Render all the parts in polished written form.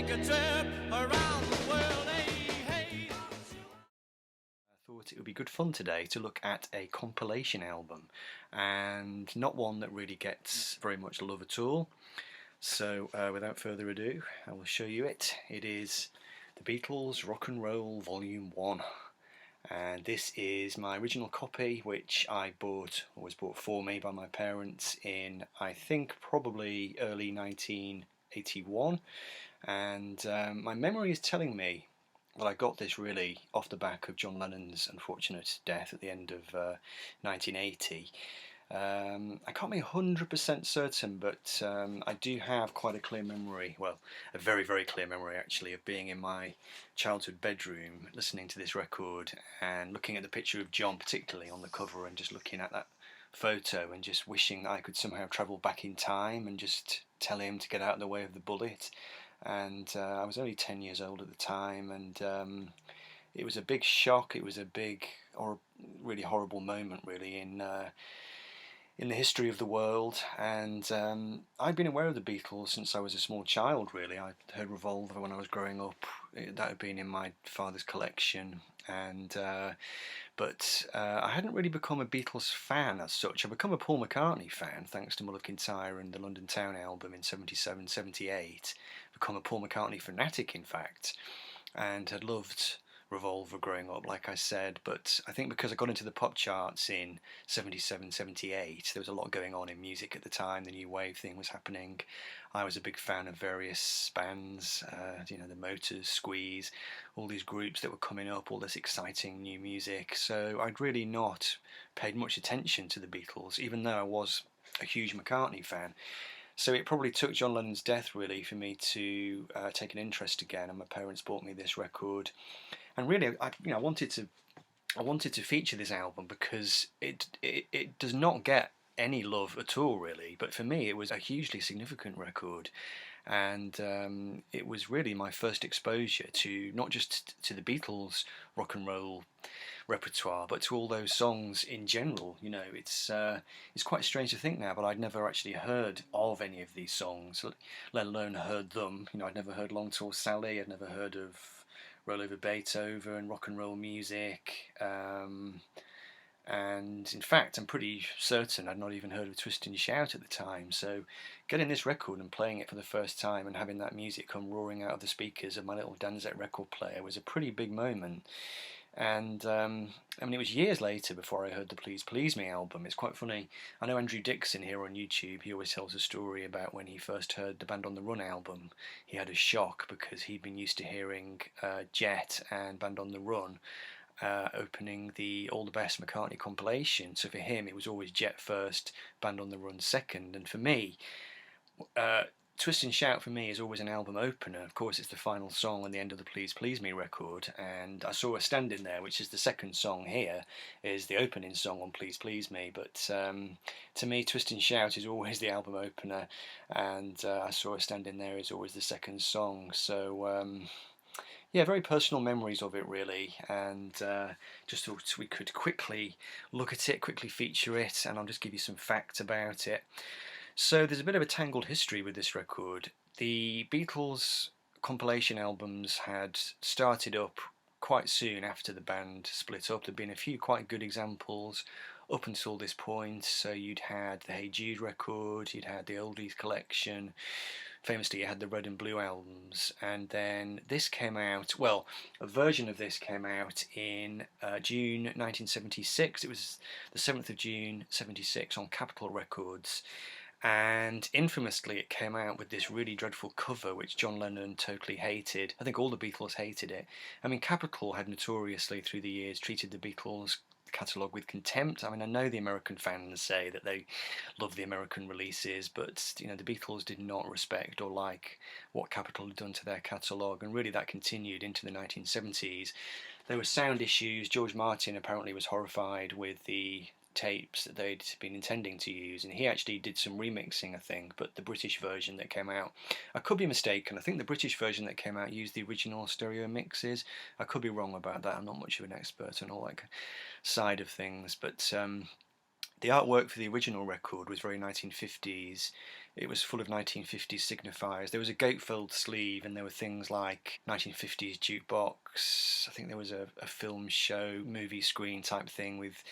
take a trip around the world. Hey, hey. I thought it would be good fun today to look at a compilation album, and not one that really gets very much love at all. So without further ado, I will show you it. It is the Beatles Rock and Roll Volume 1. And this is my original copy, which I bought, or was bought for me by my parents in, I think, probably early 1981. And my memory is telling me that I got this really off the back of John Lennon's unfortunate death at the end of 1980. I can't be 100% certain, but I do have quite a clear memory, well, a very, very clear memory actually, of being in my childhood bedroom listening to this record and looking at the picture of John, particularly on the cover, and just looking at that photo and just wishing that I could somehow travel back in time and just tell him to get out of the way of the bullet. And I was only 10 years old at the time, and it was a big shock. It was a big, or really horrible moment, really, in the history of the world. And I'd been aware of the Beatles since I was a small child, really. I heard Revolver when I was growing up. That had been in my father's collection, and but I hadn't really become a Beatles fan as such. I'd become a Paul McCartney fan thanks to Mull of Kintyre and the London Town album in 77, 78. Become a Paul McCartney fanatic, in fact, and had loved Revolver growing up, like I said. But I think because I got into the pop charts in 77, 78, there was a lot going on in music at the time. The new wave thing was happening. I was a big fan of various bands, the Motors, Squeeze, all these groups that were coming up, all this exciting new music. So I'd really not paid much attention to the Beatles, even though I was a huge McCartney fan. So it probably took John Lennon's death really for me to take an interest again, and my parents bought me this record. And really, I wanted to feature this album because it does not get any love at all, really. But for me, it was a hugely significant record, and it was really my first exposure to not just to the Beatles rock and roll repertoire, but to all those songs in general. It's quite strange to think now, but I'd never actually heard of any of these songs, let alone heard them. I'd never heard Long Tall Sally. I'd never heard of Roll Over Beethoven, rock and roll music. And in fact, I'm pretty certain I'd not even heard of Twist and Shout at the time. So getting this record and playing it for the first time and having that music come roaring out of the speakers of my little Danzet record player was a pretty big moment. And it was years later before I heard the Please Please Me album. It's quite funny. I know Andrew Dixon here on YouTube, he always tells a story about when he first heard the Band on the Run album. He had a shock because he'd been used to hearing Jet and Band on the Run opening the All the Best McCartney compilation. So for him, it was always Jet first, Band on the Run second. And for me, Twist and Shout for me is always an album opener. Of course, it's the final song on the end of the Please Please Me record, and I Saw Her Standing There, which is the second song here, is the opening song on Please Please Me. But to me, Twist and Shout is always the album opener, and I Saw Her Standing There is always the second song. So yeah, very personal memories of it, really, and just thought we could quickly look at it, quickly feature it, and I'll just give you some facts about it. So there's a bit of a tangled history with this record. The Beatles compilation albums had started up quite soon after the band split up. There'd been a few quite good examples up until this point. So you'd had the Hey Jude record, you'd had the Oldies collection, famously you had the Red and Blue albums, and then this came out, well, a version of this came out in June 1976. It was the 7th of June 76 on Capitol Records. And infamously it came out with this really dreadful cover which John Lennon totally hated. I think all the Beatles hated it. I mean, Capitol had notoriously through the years treated the Beatles catalogue with contempt. I mean, I know the American fans say that they love the American releases, but the Beatles did not respect or like what Capitol had done to their catalogue, and really that continued into the 1970s. There were sound issues. George Martin apparently was horrified with the tapes that they'd been intending to use, and he actually did some remixing, I think, but the British version that came out, I could be mistaken, I think the British version that came out used the original stereo mixes. I could be wrong about that. I'm not much of an expert on all that side of things, but the artwork for the original record was very 1950s. It was full of 1950s signifiers. There was a gatefold sleeve, and there were things like 1950s jukebox. I think there was a film show, movie screen type thing with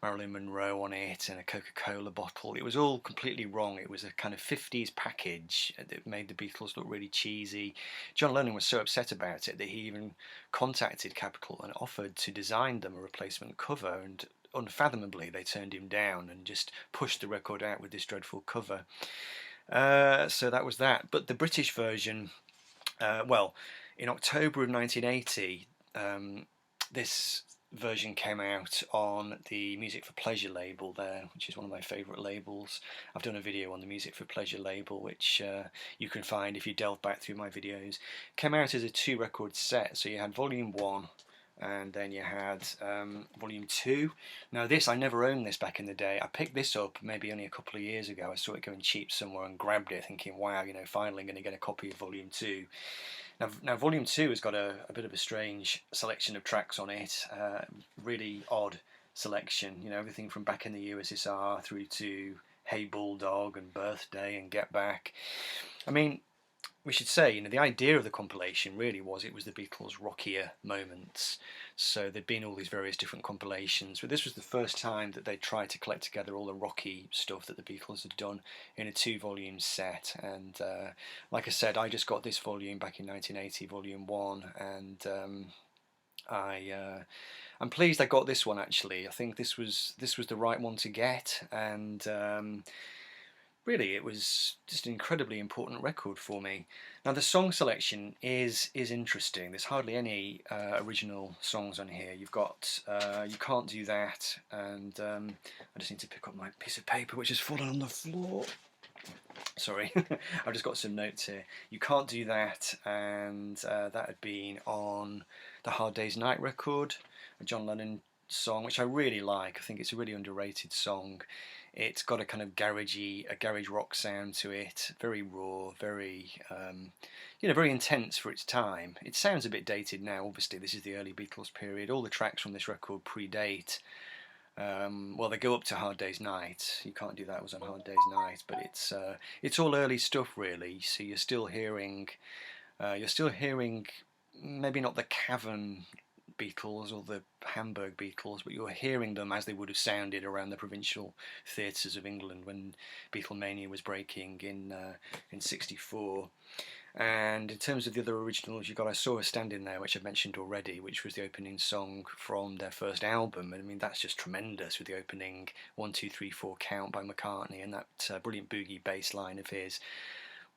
Marilyn Monroe on it and a Coca-Cola bottle. It was all completely wrong. It was a kind of 50s package that made the Beatles look really cheesy. John Lennon was so upset about it that he even contacted Capitol and offered to design them a replacement cover, and unfathomably they turned him down and just pushed the record out with this dreadful cover. So that was that. But the British version, well, in October of 1980, this version came out on the Music for Pleasure label there, which is one of my favourite labels. I've done a video on the Music for Pleasure label, which you can find if you delve back through my videos. Came out as a 2-record set, so you had Volume 1, and then you had Volume 2. Now this, I never owned this back in the day. I picked this up maybe only a couple of years ago. I saw it going cheap somewhere and grabbed it thinking, wow, you know, finally going to get a copy of Volume 2. Now Volume 2 has got a bit of a strange selection of tracks on it, really odd selection, you know, everything from Back in the USSR through to Hey Bulldog and Birthday and Get Back. I mean, we should say, you know, the idea of the compilation really was it was the Beatles' rockier moments. So there'd been all these various different compilations, but this was the first time that they tried to collect together all the rocky stuff that the Beatles had done in a 2-volume set. And like I said, I just got this volume back in 1980, Volume 1, and I'm pleased I got this one actually. I think this was the right one to get, and really, it was just an incredibly important record for me. Now, the song selection is interesting. There's hardly any original songs on here. You've got You Can't Do That, and I just need to pick up my piece of paper, which has fallen on the floor. Sorry, I've just got some notes here. You Can't Do That, and that had been on the Hard Day's Night record, a John Lennon song, which I really like. I think it's a really underrated song. It's got a kind of garage rock sound to it, very raw, very, you know, very intense for its time. It sounds a bit dated now. Obviously, this is the early Beatles period. All the tracks from this record predate. Well, they go up to Hard Day's Night. You Can't Do That was on Hard Day's Night, but it's all early stuff really. So you're still hearing maybe not the Cavern Beatles or the Hamburg Beatles, but you're hearing them as they would have sounded around the provincial theatres of England when Beatlemania was breaking in '64. And in terms of the other originals, you've got I Saw Her Standing There, which I've mentioned already, which was the opening song from their first album. And I mean, that's just tremendous with the opening 1, 2, 3, 4 count by McCartney and that brilliant boogie bass line of his.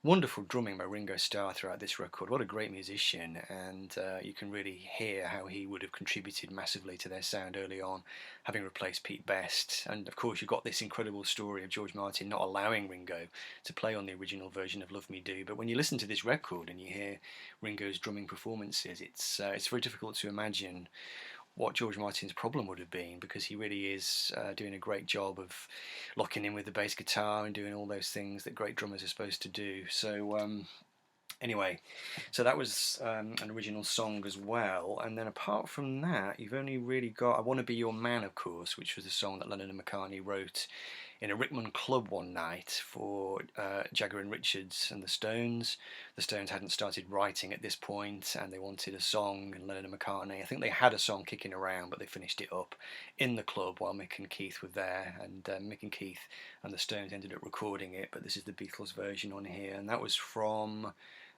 Wonderful drumming by Ringo Starr throughout this record. What a great musician, and you can really hear how he would have contributed massively to their sound early on, having replaced Pete Best. And of course you've got this incredible story of George Martin not allowing Ringo to play on the original version of Love Me Do. But when you listen to this record and you hear Ringo's drumming performances, it's very difficult to imagine what George Martin's problem would have been, because he really is doing a great job of locking in with the bass guitar and doing all those things that great drummers are supposed to do. So anyway, so that was an original song as well. And then apart from that, you've only really got I Want to Be Your Man, of course, which was a song that Lennon and McCartney wrote in a Rickman club one night for Jagger and Richards and the Stones. The Stones hadn't started writing at this point, and they wanted a song, and Lennon and McCartney, I think they had a song kicking around, but they finished it up in the club while Mick and Keith were there, and Mick and Keith and the Stones ended up recording it, but this is the Beatles version on here, and that was from,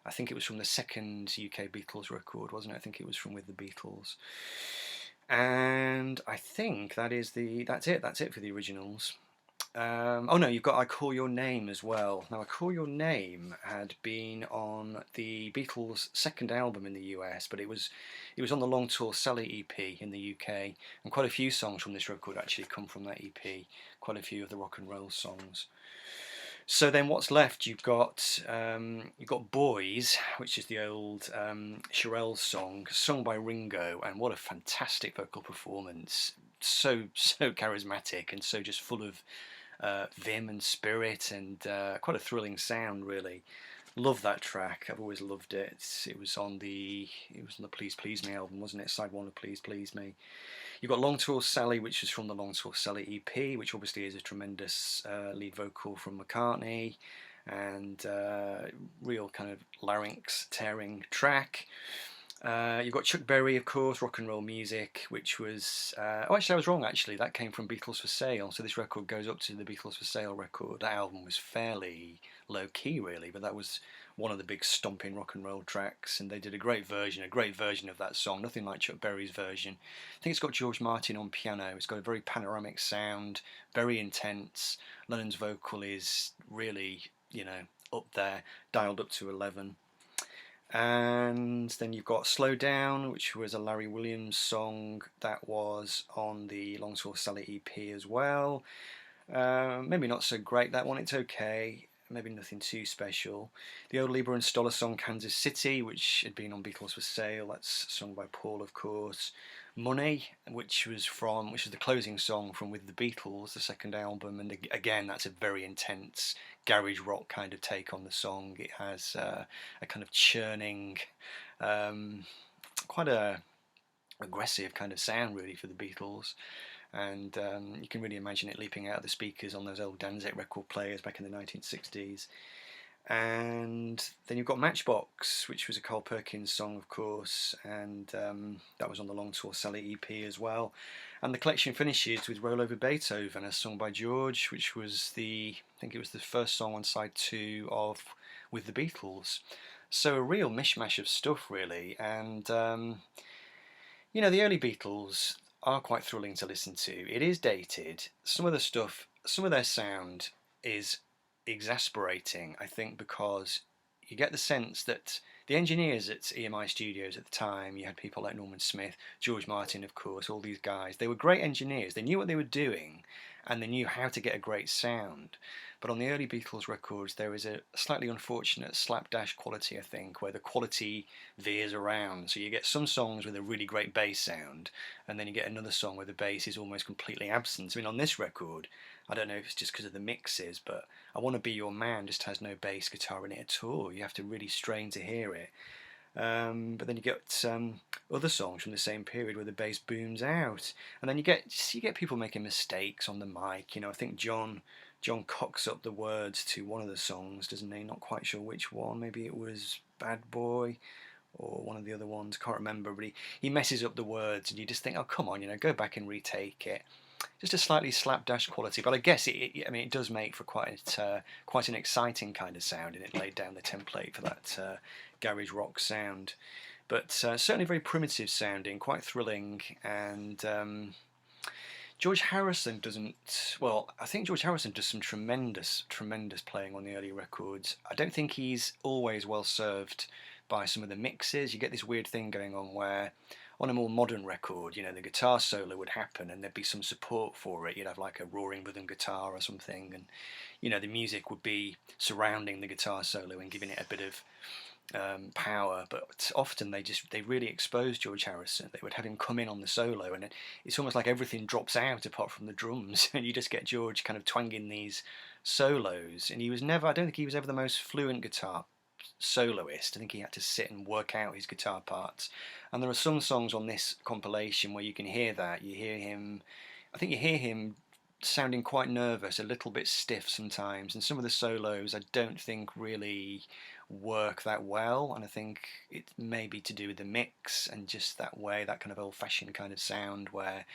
I think it was from the second UK Beatles record, wasn't it? I think it was from With the Beatles. And I think that's it for the originals. Oh no, you've got I Call Your Name as well. Now, I Call Your Name had been on the Beatles' second album in the US, but it was on the Long Tall Sally EP in the UK, and quite a few songs from this record actually come from that EP, quite a few of the rock and roll songs. So then what's left? You've got Boys, which is the old Shirelles song, sung by Ringo, and what a fantastic vocal performance. So charismatic and so just full of vim and spirit, and quite a thrilling sound really. Love that track. I've always loved it. It was on the Please Please Me album, wasn't it? Side 1 of Please Please Me. You've got Long Tall Sally, which is from the Long Tall Sally EP, which obviously is a tremendous lead vocal from McCartney. and real kind of larynx tearing track. You've got Chuck Berry, of course, rock and roll music, which was oh, actually I was wrong. Actually, that came from Beatles for Sale. So this record goes up to the Beatles for Sale record. That album was fairly low key, really, but that was one of the big stomping rock and roll tracks, and they did a great version of that song. Nothing like Chuck Berry's version. I think it's got George Martin on piano. It's got a very panoramic sound, very intense. Lennon's vocal is really, up there, dialed up to 11. And then you've got Slow Down, which was a Larry Williams song that was on the Long Tall Sally EP as well. Maybe not so great, that one. It's okay. Maybe nothing too special. The old Lieber and Stoller song Kansas City, which had been on Beatles for Sale. That's sung by Paul, of course. Money, which was the closing song from With the Beatles, the second album, and again that's a very intense garage rock kind of take on the song. It has a kind of churning, quite a aggressive kind of sound really for the Beatles, and you can really imagine it leaping out of the speakers on those old Danzig record players back in the 1960s. And then you've got Matchbox, which was a Carl Perkins song, of course, and that was on the Long Tall Sally EP as well. And the collection finishes with Roll Over Beethoven, a song by George, which was I think it was the first song on side 2 of With the Beatles. So a real mishmash of stuff, really. And the early Beatles are quite thrilling to listen to. It is dated. Some of their sound is exasperating, I think, because you get the sense that the engineers at EMI Studios at the time, you had people like Norman Smith, George Martin, of course, all these guys, they were great engineers. They knew what they were doing and they knew how to get a great sound. But on the early Beatles records, there is a slightly unfortunate slapdash quality, I think, where the quality veers around. So you get some songs with a really great bass sound, and then you get another song where the bass is almost completely absent. I mean, on this record, I don't know if it's just because of the mixes, but I Want to Be Your Man just has no bass guitar in it at all. You have to really strain to hear it. But then you get other songs from the same period where the bass booms out, and then you get people making mistakes on the mic. I think John cocks up the words to one of the songs, doesn't he? Not quite sure which one. Maybe it was Bad Boy or one of the other ones. Can't remember. But he messes up the words, and you just think, oh come on, go back and retake it. Just a slightly slapdash quality, but I guess it does make for quite an exciting kind of sound, and it laid down the template for that garage rock sound. But certainly very primitive sounding, quite thrilling, and George Harrison doesn't. Well, I think George Harrison does some tremendous playing on the early records. I don't think he's always well served by some of the mixes. You get this weird thing going on where, on a more modern record, the guitar solo would happen and there'd be some support for it. You'd have like a roaring rhythm guitar or something, and the music would be surrounding the guitar solo and giving it a bit of power. But often they really exposed George Harrison. They would have him come in on the solo, and it's almost like everything drops out apart from the drums, and you just get George kind of twanging these solos. And I don't think he was ever the most fluent guitar soloist. I think he had to sit and work out his guitar parts. And there are some songs on this compilation where you can hear that. You hear him sounding quite nervous, a little bit stiff sometimes, and some of the solos I don't think really work that well, and I think it may be to do with the mix and just that kind of old-fashioned kind of sound where,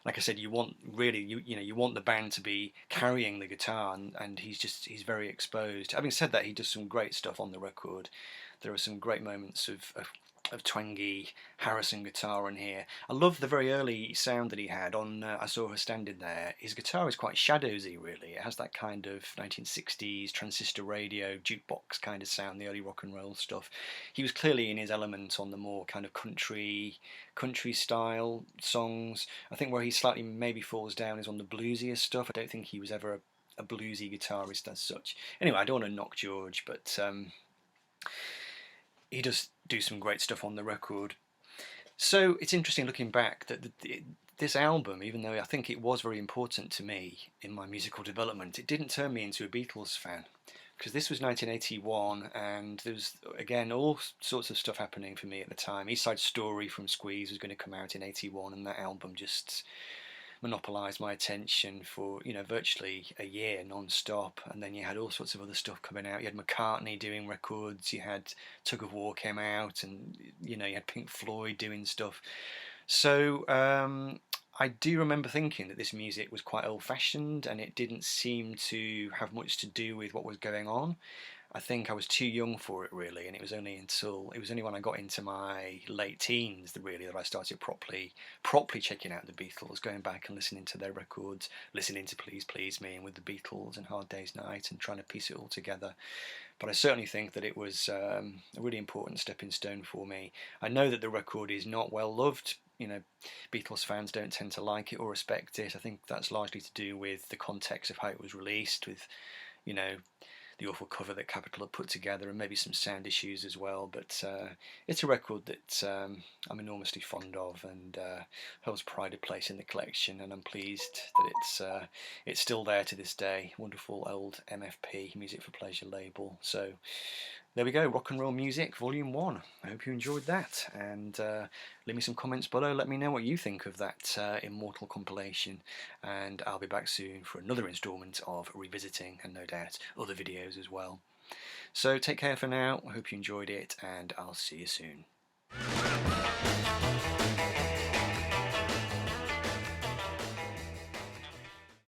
like I said, you want the band to be carrying the guitar, and he's very exposed. Having said that, he does some great stuff on the record. There are some great moments of twangy Harrison guitar on here. I love the very early sound that he had on I Saw Her Standing There. His guitar is quite shadowsy, really. It has that kind of 1960s transistor radio jukebox kind of sound, the early rock and roll stuff. He was clearly in his element on the more kind of country style songs. I think where he slightly maybe falls down is on the bluesier stuff. I don't think he was ever a bluesy guitarist as such. Anyway, I don't want to knock George, but he does do some great stuff on the record. So it's interesting looking back that this album, even though I think it was very important to me in my musical development, it didn't turn me into a Beatles fan, because this was 1981 and there was, again, all sorts of stuff happening for me at the time. East Side Story from Squeeze was going to come out in 81, and that album just monopolised my attention for, you know, virtually a year non-stop. And then you had all sorts of other stuff coming out. You had McCartney doing records, you had Tug of War came out, and you know, you had Pink Floyd doing stuff. So I do remember thinking that this music was quite old-fashioned, and it didn't seem to have much to do with what was going on. I think I was too young for it really, and it was only when I got into my late teens that really that I started properly checking out the Beatles, going back and listening to their records, listening to Please Please Me and With the Beatles and Hard Day's Night, and trying to piece it all together. But I certainly think that it was a really important stepping stone for me. I know that the record is not well loved. You know, Beatles fans don't tend to like it or respect it. I think that's largely to do with the context of how it was released, with, you know, the awful cover that Capitol had put together, and maybe some sound issues as well. But it's a record that I'm enormously fond of, and holds pride of place in the collection. And I'm pleased that it's still there to this day. Wonderful old MFP, Music for Pleasure label. So there we go, Rock and Roll Music Volume 1. I hope you enjoyed that, and leave me some comments below. Let me know what you think of that immortal compilation, and I'll be back soon for another instalment of Revisiting, and no doubt other videos as well. So take care for now, I hope you enjoyed it, and I'll see you soon.